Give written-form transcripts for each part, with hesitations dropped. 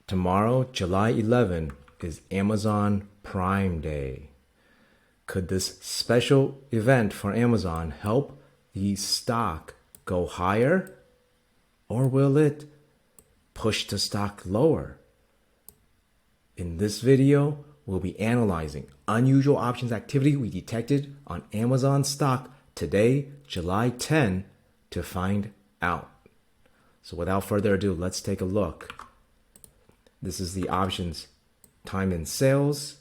Tomorrow, July 11, is Amazon Prime Day. Could this special event for Amazon help the stock go higher, or will it push the stock lower? In this video, we'll be analyzing unusual options activity we detected on Amazon stock today, July 10, to find out. So without further ado, let's take a look. This is the options time in sales,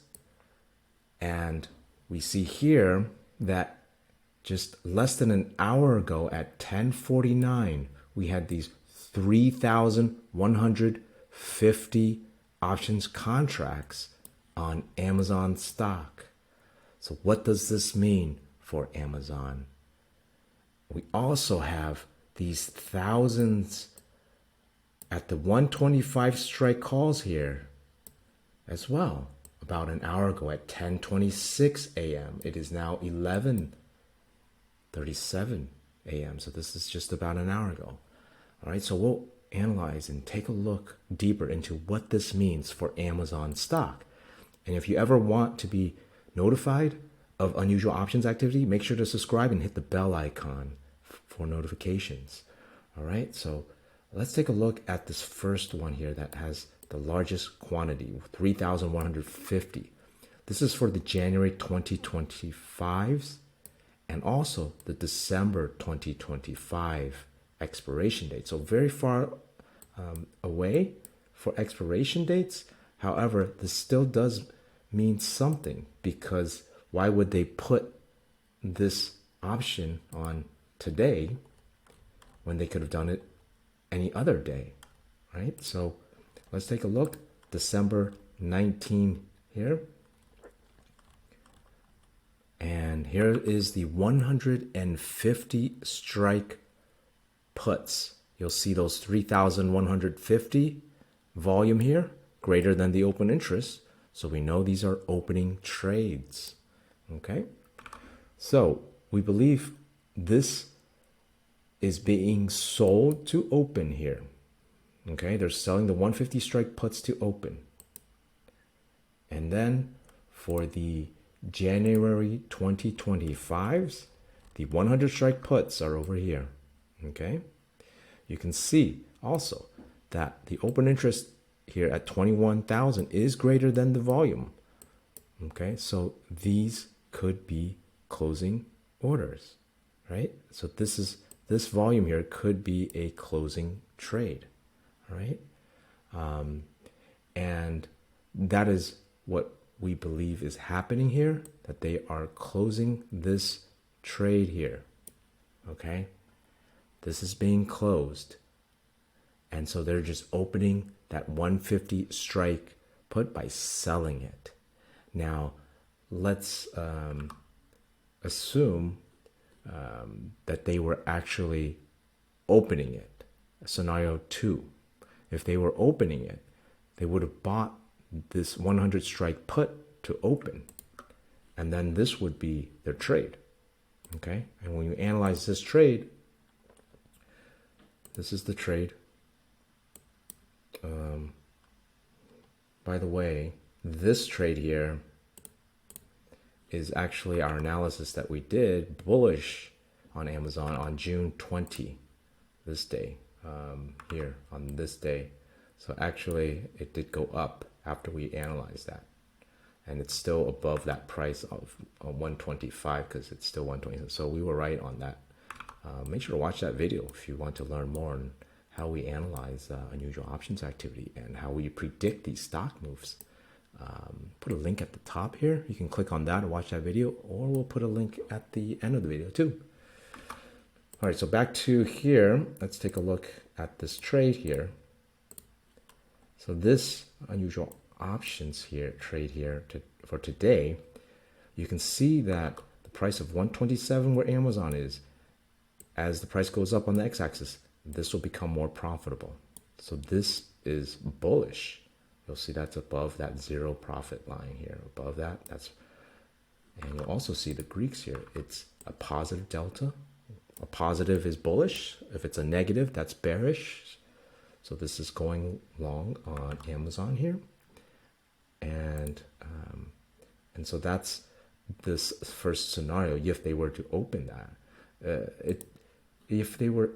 and we see here that just less than an hour ago at 10:49, we had these 3,150 options contracts on Amazon stock. So what does this mean for Amazon? We also have these thousands at the 125 strike calls here as well. About an hour ago at 10:26 a.m. It is now 11:37 a.m. So this is just about an hour ago. All right, so we'll analyze and take a look deeper into what this means for Amazon stock. And if you ever want to be notified of unusual options activity, make sure to subscribe and hit the bell icon for notifications. All right, so let's take a look at this first one here that has the largest quantity, 3,150. This is for the January 2025s and also the December 2025 expiration date. So very far away for expiration dates. However, this still does mean something, because why would they put this option on today when they could have done it any other day, right? So let's take a look. December 19 here. And here is the 150 strike puts. You'll see those 3,150 volume here, greater than the open interest. So we know these are opening trades, okay? So we believe this is being sold to open here. Okay, they're selling the 150 strike puts to open. And then for the January 2025s, the 100 strike puts are over here. Okay, you can see also that the open interest here at 21,000 is greater than the volume. Okay, so these could be closing orders, right? So this volume here could be a closing trade, all right? And that is what we believe is happening here, that they are closing this trade here, okay? This is being closed. And so they're just opening that 150 strike put by selling it. Now, let's assume that they were actually opening it. Scenario 2. If they were opening it, they would have bought this 100 strike put to open. And then this would be their trade. Okay? And when you analyze this trade, this is the trade. By the way, this trade here is actually our analysis that we did bullish on Amazon on June 20, this day, here on this day. So actually it did go up after we analyzed that, and it's still above that price of 125 because it's still 120. So we were right on that. Make sure to watch that video if you want to learn more on how we analyze unusual options activity and how we predict these stock moves. Put a link at the top here. You can click on that and watch that video, or we'll put a link at the end of the video too. All right, so back to here. Let's take a look at this trade here. So this unusual options here trade here for today, you can see that the price of 127 where Amazon is, as the price goes up on the x-axis, this will become more profitable. So this is bullish. You'll see that's above that zero profit line here. Above that, and you'll also see the Greeks here. It's a positive delta. A positive is bullish. If it's a negative, that's bearish. So this is going long on Amazon here. And so that's this first scenario. If they were to open that, if they were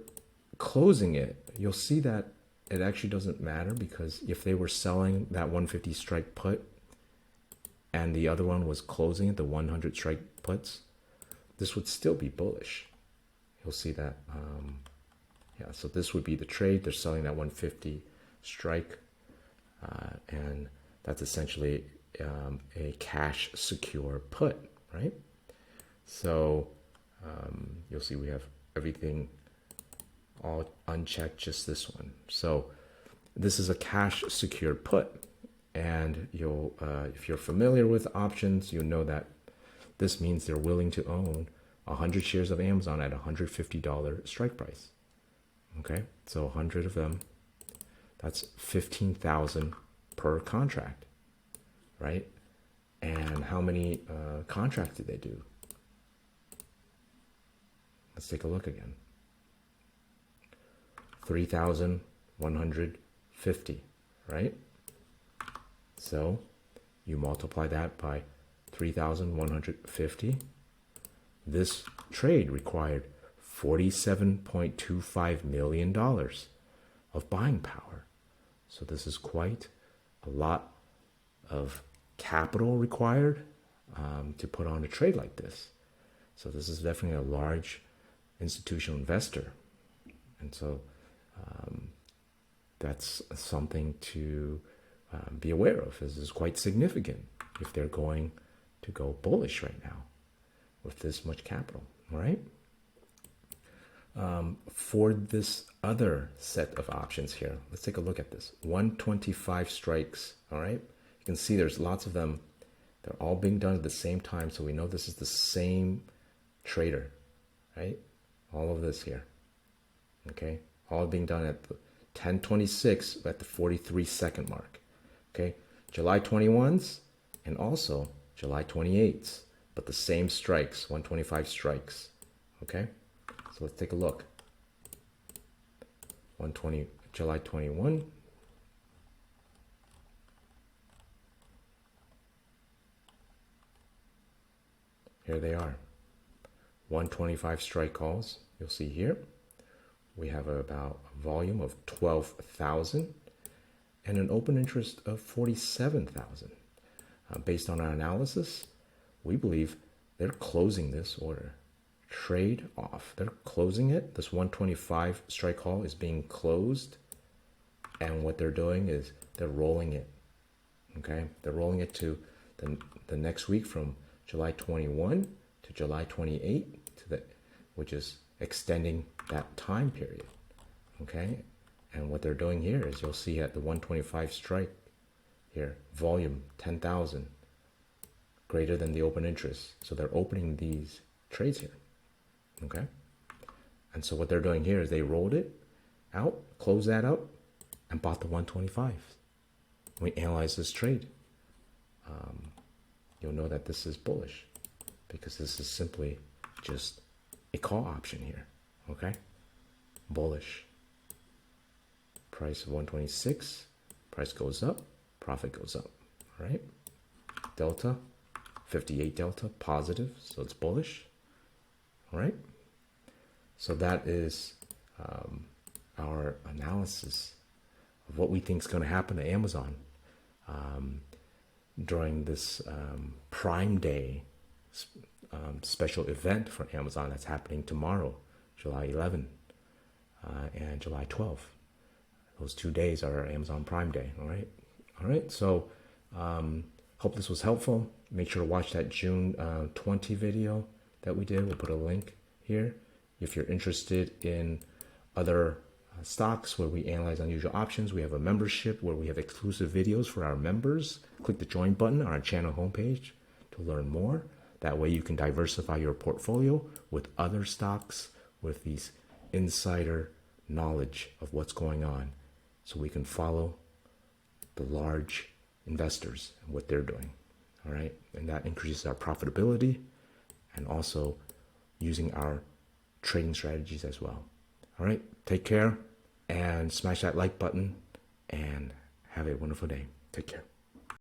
closing it, you'll see that it actually doesn't matter, because if they were selling that 150 strike put and the other one was closing it, the 100 strike puts, this would still be bullish. You'll see that. Yeah, so this would be the trade. They're selling that 150 strike, and that's essentially a cash secure put, right? So you'll see we have everything all unchecked, just this one. So this is a cash secured put, and you'll if you're familiar with options, you know that this means they're willing to own 100 shares of Amazon at $150 strike price. Okay, so 100 of them, that's 15,000 per contract, right? And how many contracts did they do? Let's take a look again. 3,150, right? So you multiply that by 3,150. This trade required $47.25 million of buying power. So this is quite a lot of capital required to put on a trade like this. So this is definitely a large institutional investor. And so that's something to be aware of. This is quite significant if they're going to go bullish right now with this much capital, all right? For this other set of options here, let's take a look at this. 125 strikes, all right? You can see there's lots of them. They're all being done at the same time, so we know this is the same trader, right? All of this here, okay? All being done at the 10:26 at the 43-second mark, okay? July 21s and also July 28s, but the same strikes, 125 strikes, okay? So let's take a look. 120, July 21. Here they are. 125 strike calls. You'll see here. We have about a volume of 12,000 and an open interest of 47,000. Based on our analysis, we believe they're closing this order. Trade off. They're closing it. This 125 strike call is being closed, and what they're doing is they're rolling it. Okay, they're rolling it to the next week from July 21 to July 28 to the, which is extending that time period. Okay, and what they're doing here is you'll see at the 125 strike here, volume 10,000, greater than the open interest. So they're opening these trades here. Okay, and so what they're doing here is they rolled it out, closed that up, and bought the 125. When we analyze this trade, you'll know that this is bullish, because this is simply just a call option here. Okay, bullish. Price of 126, price goes up, profit goes up. All right, delta 58 delta positive, so it's bullish. All right, so that is our analysis of what we think is going to happen to Amazon during this Prime Day special event for Amazon that's happening tomorrow, July 11 and July 12. Those 2 days are Amazon Prime Day. All right. So hope this was helpful. Make sure to watch that June 20 video that we did. We'll put a link here. If you're interested in other stocks where we analyze unusual options, we have a membership where we have exclusive videos for our members. Click the join button on our channel homepage to learn more. That way you can diversify your portfolio with other stocks with these insider knowledge of what's going on, so we can follow the large investors and what they're doing. All right, and that increases our profitability and also using our trading strategies as well. All right, take care. and smash that like button and have a wonderful day. Take care.